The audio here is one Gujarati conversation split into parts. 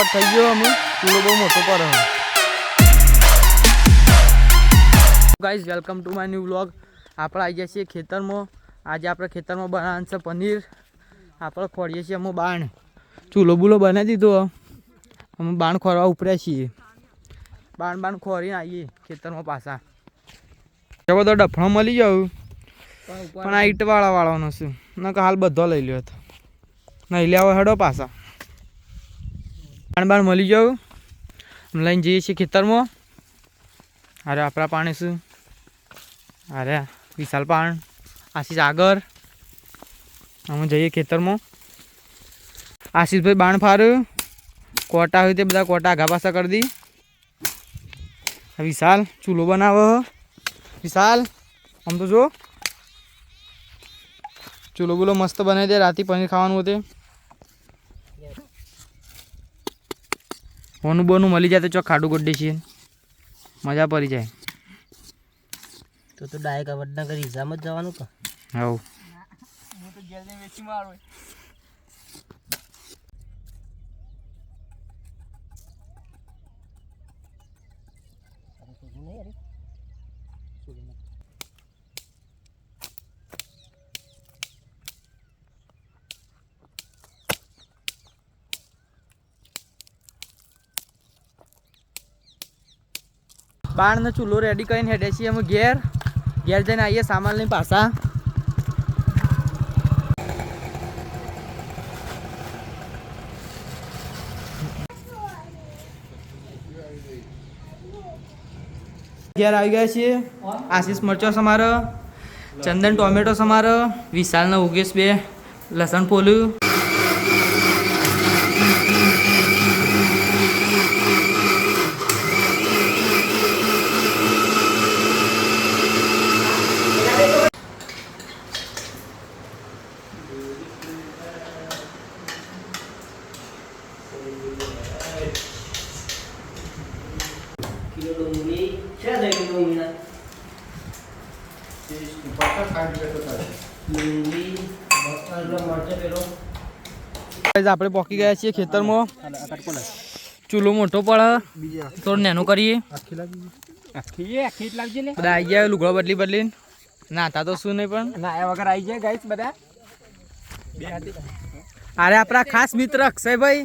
પોપટ થઈ ગયો અમે ચૂલો બહુ મોટો પર guys welcome to my new vlog. આપણે આવી ગયા છીએ ખેતરમાં. આજે આપણે ખેતરમાં બનાવવાનું છે પનીર. આપણે ખોરીએ છીએ અમે બાણ. ચૂલો બૂલો બનાવી દીધો. અમે બાણ ખોરવા ઉપર્યા છીએ. બાણ ખોરીને આવીએ ખેતરમાં પાછા. બધો ડફણો મળી જાવ પણ આ ઈટ વાળાનો છે ન કે હાલ બધો લઈ લ્યો હતો નહીં લેવો હેડો પાછા. બાણ મળી જાવ લઈને જઈએ છીએ ખેતરમાં. અરે આપણા પાણી શું અરે વિશાલ પાણ આશીષ આગળ અમે જઈએ ખેતરમાં. આશીષભાઈ બાણ ફાર્યું કોટા હોય તે બધા કોટા આઘા પાછા કરી દી. વિશાલ ચૂલો બનાવો. વિશાલ આમ તો જો ચૂલો બૂલો મસ્ત બનાવી દે. રાતે પનીર ખાવાનું હતું. હોનું બોનું મળી જાય તો ચોક ખાડું ગોડી છીએ મજા પડી જાય. તો ડાયરેક્ટ વડનગર હિસાબ જ જવાનું કે હવ બાણ ને ચૂલો રેડી કરીને હેડે છીએ અમે ઘેર જઈને આવીએ સામાન લઈને પાછા. ઘેર આવી ગયા છીએ. આશીષ મરચો સમારો, ચંદન ટોમેટો સમારો, વિશાલનો ઉગેશ બે લસણ ફોલ્યું. આપણે પોકી ગયા છીએ ખેતરમાં. ચૂલો મોટો પડે થોડું નેનું કરીએ. બધા આવી ગયા લુગડો બદલીને નાતા તો શું નહીં પણ નાયા વગર આવી જાય ગાઈસ બધા. અરે આપણા ખાસ મિત્ર અક્ષયભાઈ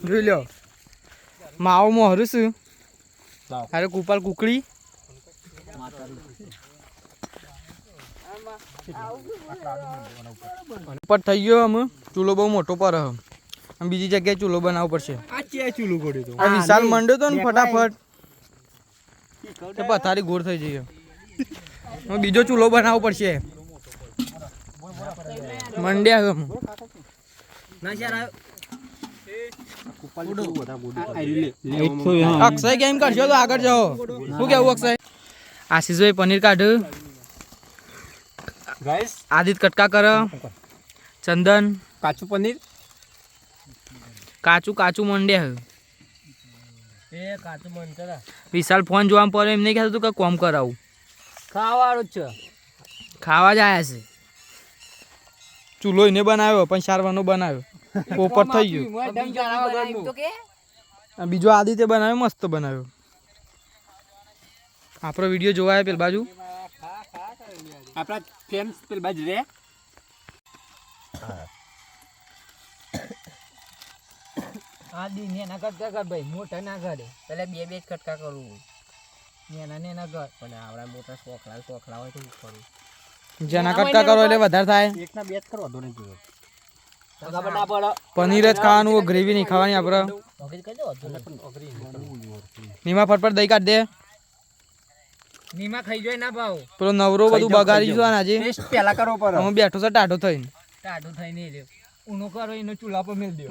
જોઈ લો માવો મોહરું છું. અરે કુપાલ કુકડી ઉપર થઈ ગયો. અમે ચૂલો બહુ મોટો પર બીજી જગ્યાએ ચૂલો બનાવવો પડશે. વિશાલ મંડ્યો તો ને ફટાફટ પથારી ગોળ થઈ જઈએ. બીજો ચૂલો બનાવવો પડશે. મંડ્યા અક્ષય કેમ કરશો તો આગળ જાઓ. શું કેવું અક્ષય? આશીષભાઈ પનીર કાઢ. આદિત કટકા કર. ચંદન કાચું પનીર કાચું મંડ્યા. કાચું મંતરા વિશાલ ફોન જોવા પડે એમ નહીં કહેતું તું કે કોમ કરાવું. ખાવાનું જ છે. ખાવા જ આવ્યા છે. ચૂલો એને બનાવ્યો પણ સારવાનો બનાવ્યો. પોપટ થઈ ગયો. બીજો આદિત્ય બનાવ્યો મસ્ત બનાવ્યો. આપણો વિડીયો જોવાય પેલ બાજુ આપણા ફેન્સ પેલ બાજુ રે. આદિ નેના કટકા કર ભાઈ, મોટા ના કરે. પેલા બે જ કટકા કરવું. નેના કર પણ આવડા મોટા સોખલા હોય તો કરું. જેના કટકા કરો એટલે વધારે થાય. એકના બે જ કરવા દો ને જોયો. પનીર જ ખાવાનું, ગ્રેવી નહીં ખાવાની. આપણે નીમા ફટફટ દહીં કાઢ દે. નીમા ખાઈ જોય ના ભાવ. પેલો નવરો બધું બગાડી જો આજે પેલા કરો પર હું બેઠો છે ટાઢો થઈને. ઊનો કરો એનો ચૂલા પર મેલ દો.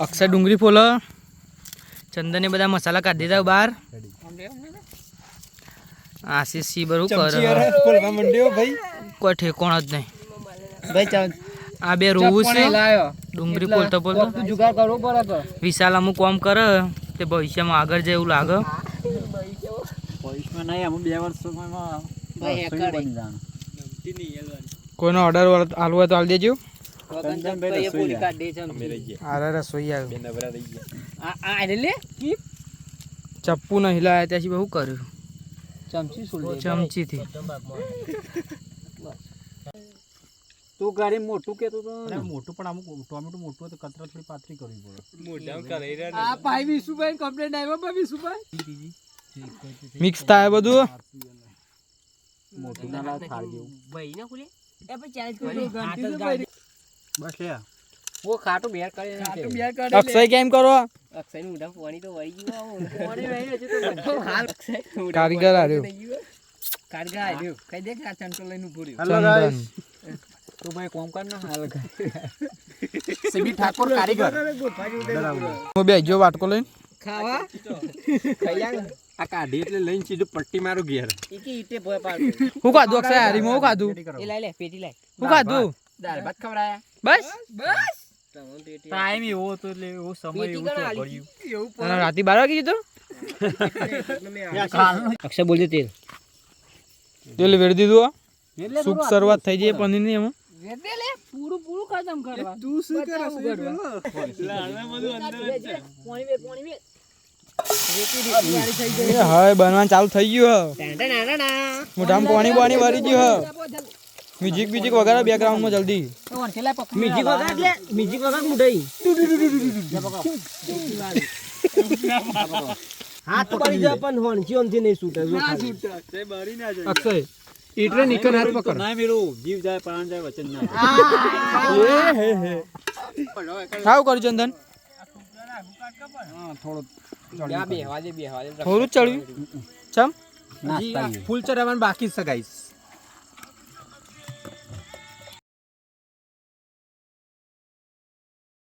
અક્ષય ડુંગળી ફોલો. ચંદને બધા મસાલા કાઢી દીધા બહાર. આશીષ સી બરું કરે કોઈ ઠેકોણ જ નહીં ભાઈ. આ બે રોવું છે ડુંગળી ફોલતો જુગાર કરવો પડે. વિશાલ અમુક કામ કરે તે ભવિષ્યમાં આગળ જાય એવું લાગે. ભવિષ્યમાં નહીં, અમુક 2 વર્ષમાં કોઈનો ઓર્ડર આલુ હોય તો આલ દેજો. કંચનભાઈ પૂરી કાઢી ચમચી. અરે રસોઈ આવે. આ એને લે ચપ્પુ નહીં લાયા ત્યાંથી બહુ કર્યું ચમચી સુલ ચમચીથી. તું ઘરે મોટું કેતો તો મોટું પણ અમુક ટોમેટો મોટું તો કતરા થોડી પાતળી કરવી પડે. આ ભાઈ વિશુભાઈ કમ્પ્લેન્ટ આવ્યો ભાઈ વિશુભાઈ મિક્સ થાય બધું. મોટું ના લાવ થાળ જેવું. ભાઈ ના ખુલે એ પછી ચેલેન્જ કરી બસ લે વો ખાટું બેર કરે ખાટું બેર કરે અક્ષય કેમ કરો? અક્ષય નું ઉડા પાણી તો વળી ગયું પાણી વહી હજી તો બધો હાલ અક્ષય કારીગર આર્યો. કારીગર આર્યો કઈ દેખ આ ચંટો લઈને ઉભો રહ્યો. Hello guys. તો ભાઈ કોમ કર ના હાલ સીબી ઠાકોર કારીગર. હું બેજો વાટકો લઈને. ખાવા ખાયા આ કાઢી એટલે લઈને સીધું પટ્ટી મારો ઘેર. ઈકે ઈટે ભોય પાડ હું ખાધું અક્ષય હારીમાં હું ખાધું? એ લાઈ લે પેટી લાઈ હું ખાધું? દાળ ભાત ખવડાયા બસ ટાઈમ એવો હતો એટલે એવો સમય પેટી એવું કરા છે આલી ભર્યું. એવું અને રાતે 12 વાગે કીધું. અક્ષય બોલજો તેલ તેલ વેડી દીધું. શુભ શરૂઆત થઈ જાય પનીરની એમાં. વેદે લે પૂરું પૂરું ખતમ કરવા તું શું કરે છે બધું અંદર જ છે પાણી વે રેતી રેતી વાળી થઈ ગઈ એ હવે બનવાનું ચાલુ થઈ ગયું. ટાટા ના ના મોઢામાં પાણી ભરી ગયું. મ્યુઝિક બ્યુઝિક વગાડો બેકગ્રાઉન્ડમાં જલ્દી. મ્યુઝિક વગર એટલે મ્યુઝિક વગર મુઢઈ હાથ પડી જાય પણ હોન જીવનથી નહીં છૂટે જો અક્ષય ઈટરે નીકળ હાથ પકડ. ના મેરો જીવ જાય પ્રાણ જાય વચન ના. ખાવ કર ચંદન. હા થોડો યા બે હવા દે થોડું જ ચડ્યું. ચમ ફૂલ ચડાવવાનું બાકી છે ગાઈસ.